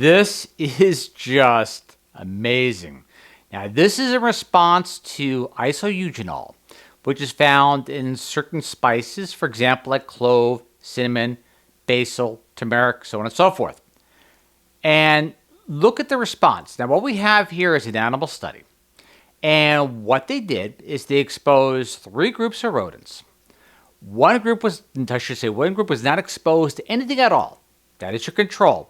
This is just amazing. Now, this is in response to isoeugenol, which is found in certain spices, for example, like clove, cinnamon, basil, turmeric, so on and so forth. And look at the response. Now, what we have here is an animal study. And what they did is they exposed three groups of rodents. One group was not exposed to anything at all. That is your control.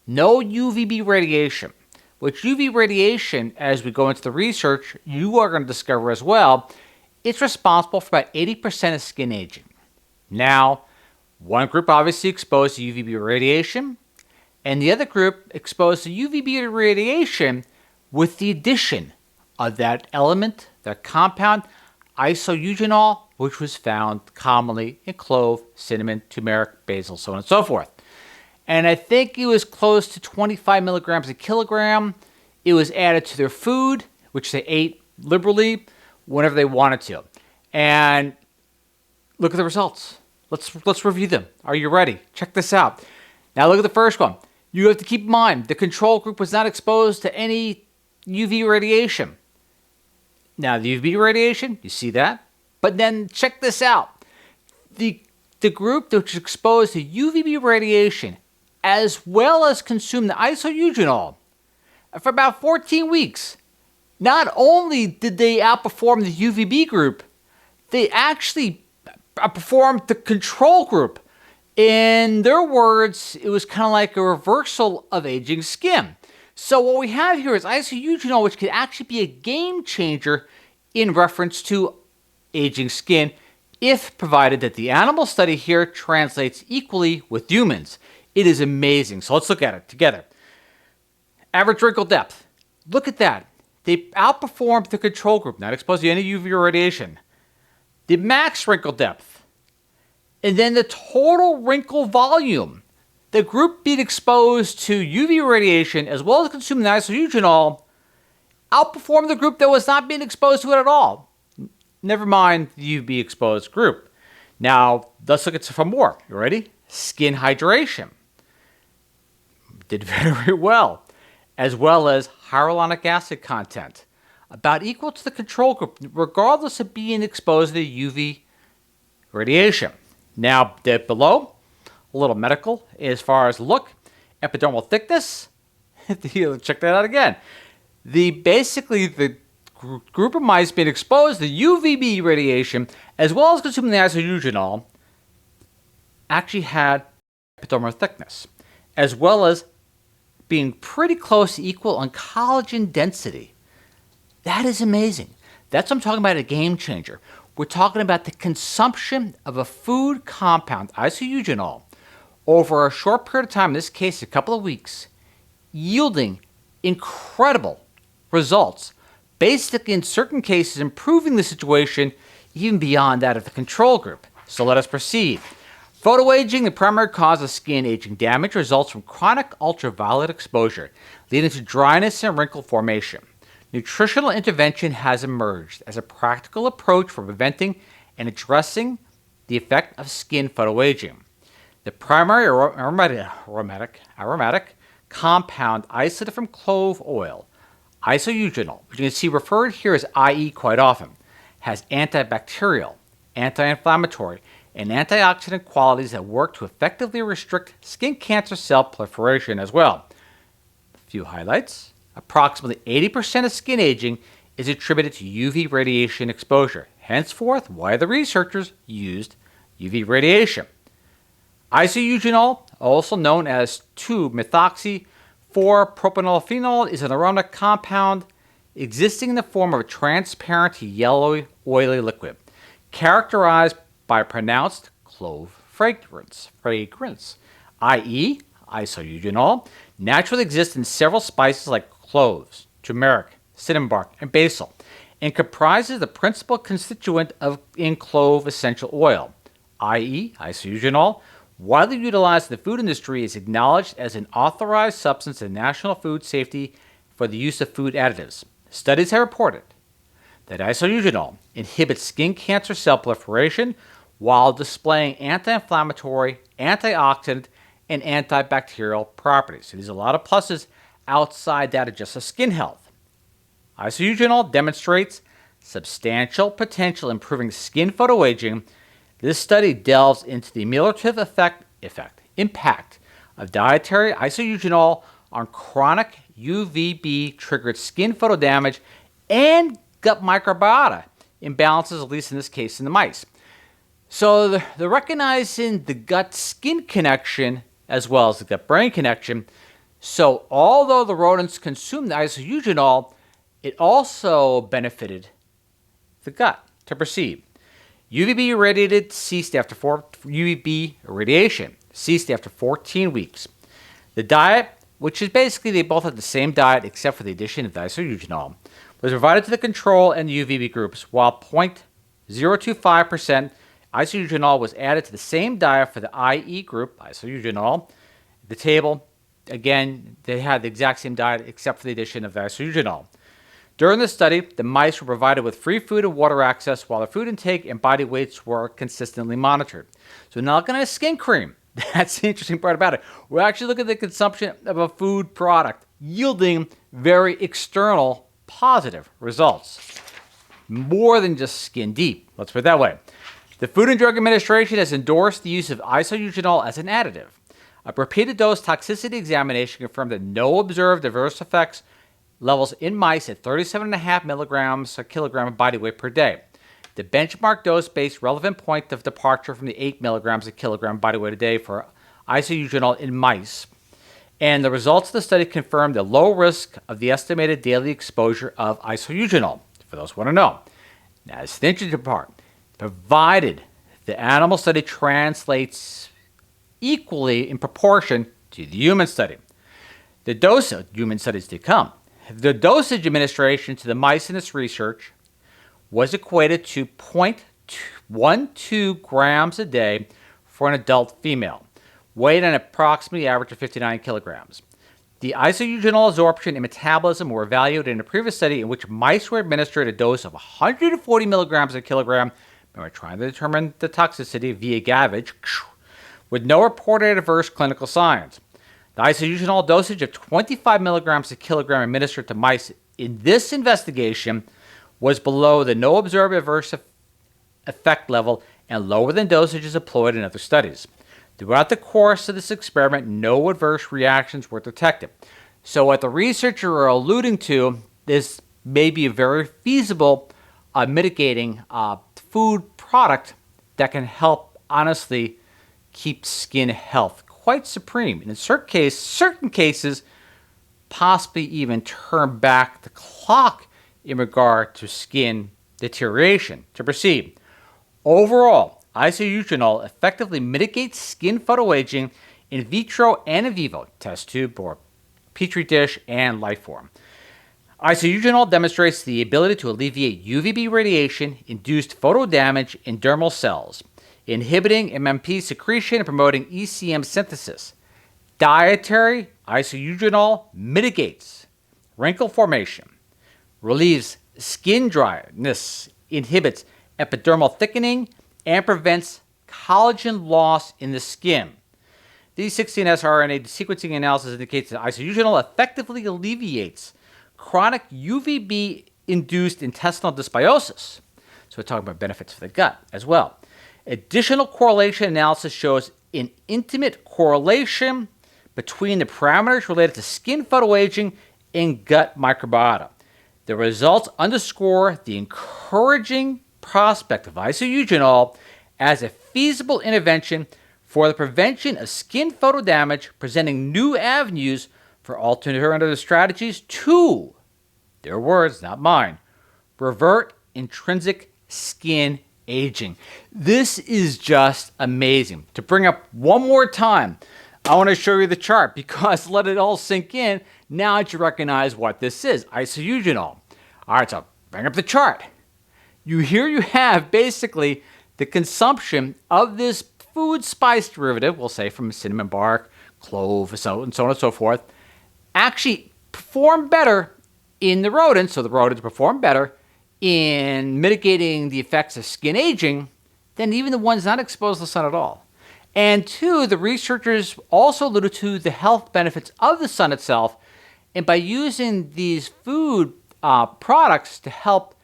No UVB radiation, which UV radiation, as we go into the research, you are going to discover as well, it's responsible for about 80% of skin aging. Now, one group obviously exposed to UVB radiation, and the other group exposed to UVB radiation with the addition of that element, that compound, isoeugenol, which was found commonly in clove, cinnamon, turmeric, basil, so on and so forth. And I think it was close to 25 milligrams a kilogram. It was added to their food, which they ate liberally whenever they wanted to. And look at the results. Let's review them. Are you ready? Check this out. Now look at the first one. You have to keep in mind the control group was not exposed to any UV radiation. Now the UV radiation, you see that? But then check this out. The group that was exposed to UVB radiation as well as consumed the isoeugenol for about 14 weeks. Not only did they outperform the UVB group, they actually outperformed the control group. In their words, it was kind of like a reversal of aging skin. So what we have here is isoeugenol, which could actually be a game changer in reference to aging skin, if provided that the animal study here translates equally with humans. It is amazing. So let's look at it together. Average wrinkle depth. Look at that. They outperformed the control group, not exposed to any UV radiation. The max wrinkle depth. And then the total wrinkle volume. The group being exposed to UV radiation as well as consuming the isoeugenol outperformed the group that was not being exposed to it at all. Never mind the UV exposed group. Now, let's look at some more. You ready? Skin hydration. Did very well. As well as hyaluronic acid content. About equal to the control group, regardless of being exposed to the UV radiation. Now, below, a little medical as far as look, epidermal thickness. Check that out again. The group of mice being exposed to UVB radiation as well as consuming the isoeugenol actually had epidermal thickness, as well as being pretty close to equal on collagen density. That is amazing. That's what I'm talking about, a game changer. We're talking about the consumption of a food compound, isoeugenol, over a short period of time, in this case a couple of weeks, yielding incredible results, basically in certain cases improving the situation even beyond that of the control group. So let us proceed. Photoaging, the primary cause of skin aging damage, results from chronic ultraviolet exposure, leading to dryness and wrinkle formation. Nutritional intervention has emerged as a practical approach for preventing and addressing the effect of skin photoaging. The primary aromatic compound isolated from clove oil, isoeugenol, which you can see referred here as IE quite often, has antibacterial, anti-inflammatory, and antioxidant qualities that work to effectively restrict skin cancer cell proliferation as well. A few highlights. Approximately 80% of skin aging is attributed to UV radiation exposure. Henceforth, why the researchers used UV radiation. Isoeugenol, also known as 2-methoxy-4-propanolphenol, is an aromatic compound existing in the form of a transparent yellowy oily liquid, characterized by a pronounced clove fragrance, i.e., isoeugenol, naturally exists in several spices like cloves, turmeric, cinnamon bark, and basil, and comprises the principal constituent in clove essential oil, i.e., isoeugenol. Widely utilized in the food industry, is acknowledged as an authorized substance in national food safety for the use of food additives. Studies have reported that isoeugenol inhibits skin cancer cell proliferation while displaying anti-inflammatory, antioxidant, and antibacterial properties. So there's a lot of pluses outside that of just a skin health. Isoeugenol demonstrates substantial potential improving skin photoaging. This study delves into the ameliorative impact of dietary isoeugenol on chronic UVB-triggered skin photodamage and gut microbiota imbalances, at least in this case in the mice. So they're recognizing the gut-skin connection as well as the gut-brain connection. So although the rodents consumed the isoeugenol, it also benefited the gut to perceive. UVB irradiation ceased after 14 weeks. The diet, which is basically they both had the same diet except for the addition of the isoeugenol, was provided to the control and the UVB groups, while 0.025% isoeugenol was added to the same diet for the IE group, isoeugenol. The table, again, they had the exact same diet except for the addition of the isoeugenol. During the study, the mice were provided with free food and water access while their food intake and body weights were consistently monitored. So we're not looking at skin cream. That's the interesting part about it. We're actually looking at the consumption of a food product yielding very external positive results. More than just skin deep, let's put it that way. The Food and Drug Administration has endorsed the use of isoeugenol as an additive. A repeated dose toxicity examination confirmed that no observed adverse effects levels in mice at 37.5 milligrams a kilogram of body weight per day. The benchmark dose-based relevant point of departure from the 8 milligrams a kilogram body weight a day for isoeugenol in mice. And the results of the study confirmed the low risk of the estimated daily exposure of isoeugenol, for those who want to know. Now, it's the interesting part. Provided the animal study translates equally in proportion to the human study. The dose of human studies to come. The dosage administration to the mice in this research was equated to 0.12 grams a day for an adult female, weighed an approximately average of 59 kilograms. The isoeugenol absorption and metabolism were evaluated in a previous study in which mice were administered a dose of 140 milligrams a kilogram, and we're trying to determine the toxicity via gavage, with no reported adverse clinical signs. The isoeugenol dosage of 25 milligrams a kilogram administered to mice in this investigation was below the no observed adverse effect level and lower than dosages employed in other studies. Throughout the course of this experiment, no adverse reactions were detected. So what the researchers are alluding to is maybe a very feasible mitigating food product that can help, honestly, keep skin health quite supreme. And in certain cases, possibly even turn back the clock in regard to skin deterioration. To proceed, overall, isoeugenol effectively mitigates skin photoaging in vitro and in vivo, test tube or petri dish and life form. Isoeugenol demonstrates the ability to alleviate UVB radiation-induced photodamage in dermal cells, inhibiting MMP secretion and promoting ECM synthesis. Dietary isoeugenol mitigates wrinkle formation, relieves skin dryness, inhibits epidermal thickening, and prevents collagen loss in the skin. D16S RNA sequencing analysis indicates that isoeugenol effectively alleviates chronic UVB-induced intestinal dysbiosis. So we're talking about benefits for the gut as well. Additional correlation analysis shows an intimate correlation between the parameters related to skin photoaging and gut microbiota. The results underscore the encouraging prospect of isoeugenol as a feasible intervention for the prevention of skin photodamage, presenting new avenues for alternative strategies to, their words, not mine, revert intrinsic skin aging. This is just amazing. To bring up one more time, I want to show you the chart because let it all sink in now that you recognize what this is, isoeugenol. All right, so bring up the chart. You have basically the consumption of this food spice derivative, we'll say from cinnamon bark, clove, and so on and so forth, actually perform better in the rodents, so the rodents perform better in mitigating the effects of skin aging than even the ones not exposed to the sun at all. And two, the researchers also alluded to the health benefits of the sun itself. And by using these food products to help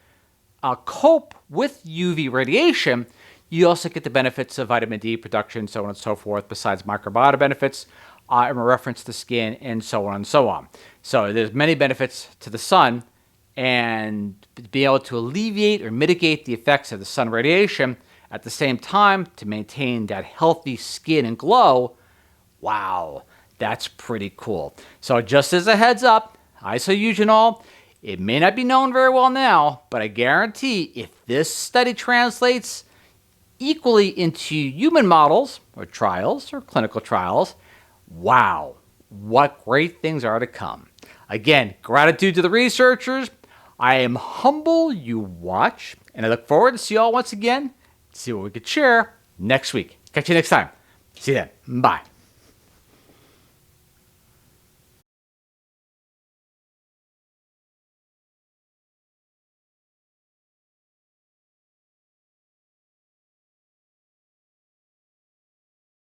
cope with UV radiation, you also get the benefits of vitamin D production, so on and so forth, besides microbiome benefits in reference to skin, and so on and so on. So there's many benefits to the sun, and be able to alleviate or mitigate the effects of the sun radiation at the same time to maintain that healthy skin and glow. Wow, that's pretty cool. So just as a heads up, isoeugenol, it may not be known very well now, but I guarantee if this study translates equally into human models or trials or clinical trials, wow, what great things are to come. Again, gratitude to the researchers. I am humble you watch, and I look forward to see you all once again, see what we could share next week. Catch you next time. See you then. Bye.